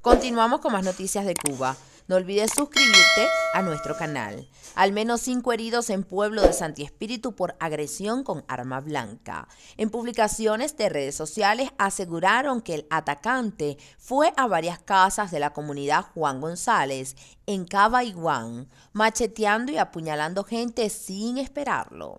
Continuamos con más noticias de Cuba. No olvides suscribirte a nuestro canal. Al menos 5 heridos en pueblo de Santi Espíritu por agresión con arma blanca. En publicaciones de redes sociales aseguraron que el atacante fue a varias casas de la comunidad Juan González en Cabaiguán, macheteando y apuñalando gente sin esperarlo.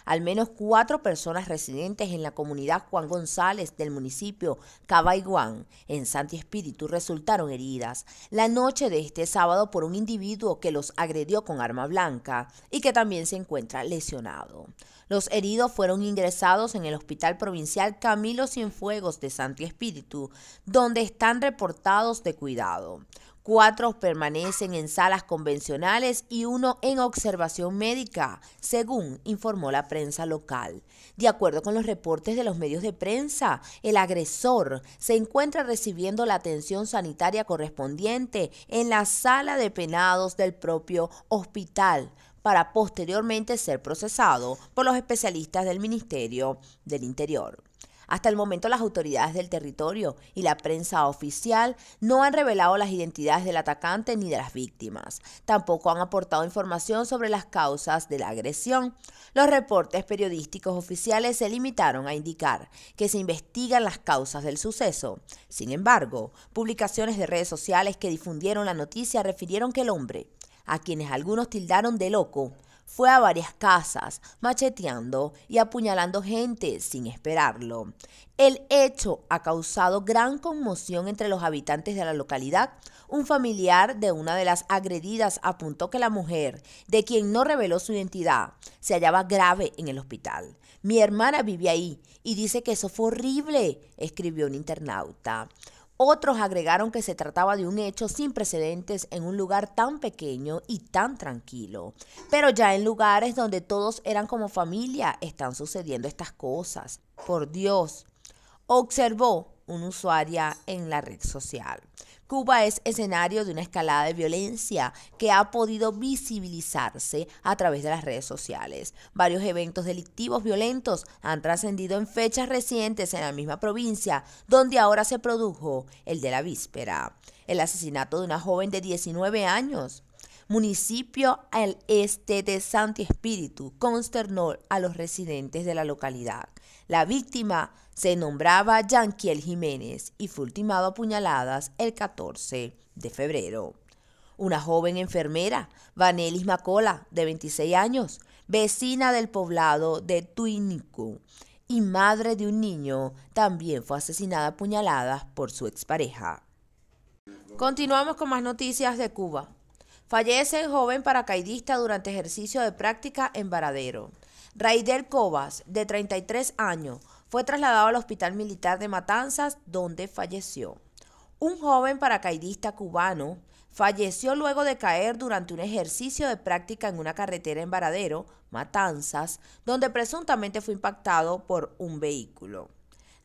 Al menos 4 personas residentes en la comunidad Juan González del municipio Cabaiguán, en Santi Espíritu, resultaron heridas la noche de este sábado por un individuo que los agredió con arma blanca y que también se encuentra lesionado. Los heridos fueron ingresados en el Hospital Provincial Camilo Cienfuegos de Santi Espíritu, donde están reportados de cuidado. 4 permanecen en salas convencionales y 1 en observación médica, según informó la prensa local. De acuerdo con los reportes de los medios de prensa, el agresor se encuentra recibiendo la atención sanitaria correspondiente en la sala de penados del propio hospital, para posteriormente ser procesado por los especialistas del Ministerio del Interior. Hasta el momento las autoridades del territorio y la prensa oficial no han revelado las identidades del atacante ni de las víctimas. Tampoco han aportado información sobre las causas de la agresión. Los reportes periodísticos oficiales se limitaron a indicar que se investigan las causas del suceso. Sin embargo, publicaciones de redes sociales que difundieron la noticia refirieron que el hombre, a quienes algunos tildaron de loco, fue a varias casas, macheteando y apuñalando gente sin esperarlo. El hecho ha causado gran conmoción entre los habitantes de la localidad. Un familiar de una de las agredidas apuntó que la mujer, de quien no reveló su identidad, se hallaba grave en el hospital. Mi hermana vive ahí y dice que eso fue horrible, escribió un internauta. Otros agregaron que se trataba de un hecho sin precedentes en un lugar tan pequeño y tan tranquilo. Pero ya en lugares donde todos eran como familia están sucediendo estas cosas. Por Dios, observó una usuaria en la red social. Cuba es escenario de una escalada de violencia que ha podido visibilizarse a través de las redes sociales. Varios eventos delictivos violentos han trascendido en fechas recientes en la misma provincia, donde ahora se produjo el de la víspera, el asesinato de una joven de 19 años. Municipio al este de Santi Espíritu consternó a los residentes de la localidad. La víctima se nombraba Yanquiel Jiménez y fue ultimado a puñaladas el 14 de febrero. Una joven enfermera, Vanelis Macola, de 26 años, vecina del poblado de Tuinicu y madre de un niño, también fue asesinada a puñaladas por su expareja. Continuamos con más noticias de Cuba. Fallece joven paracaidista durante ejercicio de práctica en Varadero. Raider Cobas, de 33 años, fue trasladado al Hospital Militar de Matanzas, donde falleció. Un joven paracaidista cubano falleció luego de caer durante un ejercicio de práctica en una carretera en Varadero, Matanzas, donde presuntamente fue impactado por un vehículo.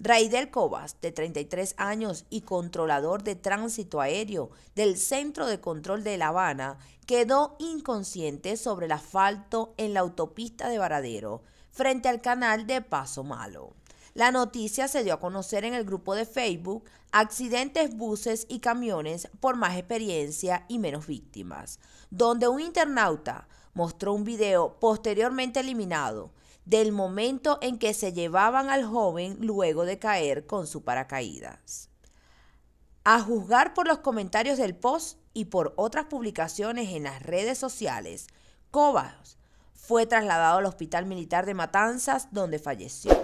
Raider Cobas, de 33 años y controlador de tránsito aéreo del Centro de Control de La Habana, quedó inconsciente sobre el asfalto en la autopista de Varadero, frente al canal de Paso Malo. La noticia se dio a conocer en el grupo de Facebook Accidentes Buses y Camiones por Más Experiencia y Menos Víctimas, donde un internauta mostró un video posteriormente eliminado del momento en que se llevaban al joven luego de caer con su paracaídas. A juzgar por los comentarios del post y por otras publicaciones en las redes sociales, Cobas fue trasladado al Hospital Militar de Matanzas, donde falleció.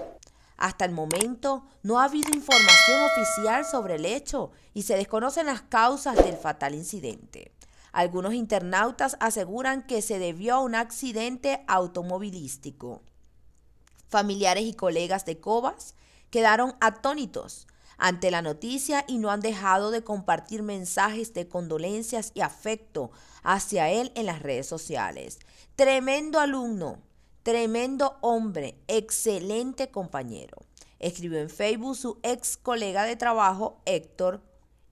Hasta el momento no ha habido información oficial sobre el hecho y se desconocen las causas del fatal incidente. Algunos internautas aseguran que se debió a un accidente automovilístico. Familiares y colegas de Cobas quedaron atónitos ante la noticia y no han dejado de compartir mensajes de condolencias y afecto hacia él en las redes sociales. Tremendo alumno, tremendo hombre, excelente compañero, escribió en Facebook su ex colega de trabajo Héctor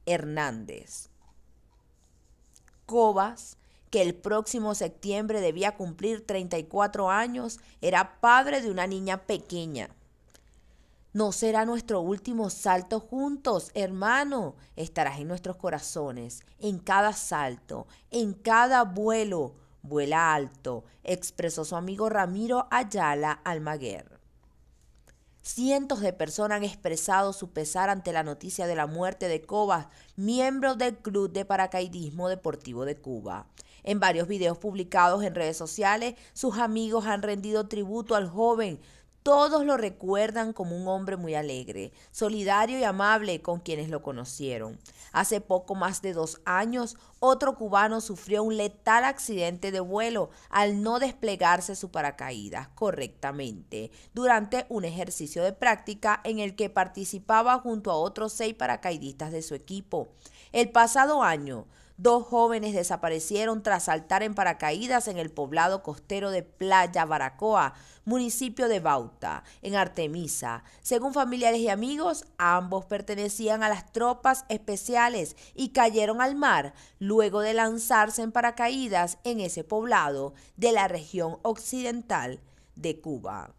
Hernández. Cobas, que el próximo septiembre debía cumplir 34 años, era padre de una niña pequeña. No será nuestro último salto juntos, hermano. Estarás en nuestros corazones, en cada salto, en cada vuelo. Vuela alto, expresó su amigo Ramiro Ayala Almaguer. Cientos de personas han expresado su pesar ante la noticia de la muerte de Cobas, miembro del Club de Paracaidismo Deportivo de Cuba. En varios videos publicados en redes sociales, sus amigos han rendido tributo al joven. Todos lo recuerdan como un hombre muy alegre, solidario y amable con quienes lo conocieron. Hace poco más de 2 años, otro cubano sufrió un letal accidente de vuelo al no desplegarse su paracaídas correctamente durante un ejercicio de práctica en el que participaba junto a otros 6 paracaidistas de su equipo. El pasado año, 2 jóvenes desaparecieron tras saltar en paracaídas en el poblado costero de Playa Baracoa, municipio de Bauta, en Artemisa. Según familiares y amigos, ambos pertenecían a las tropas especiales y cayeron al mar luego de lanzarse en paracaídas en ese poblado de la región occidental de Cuba.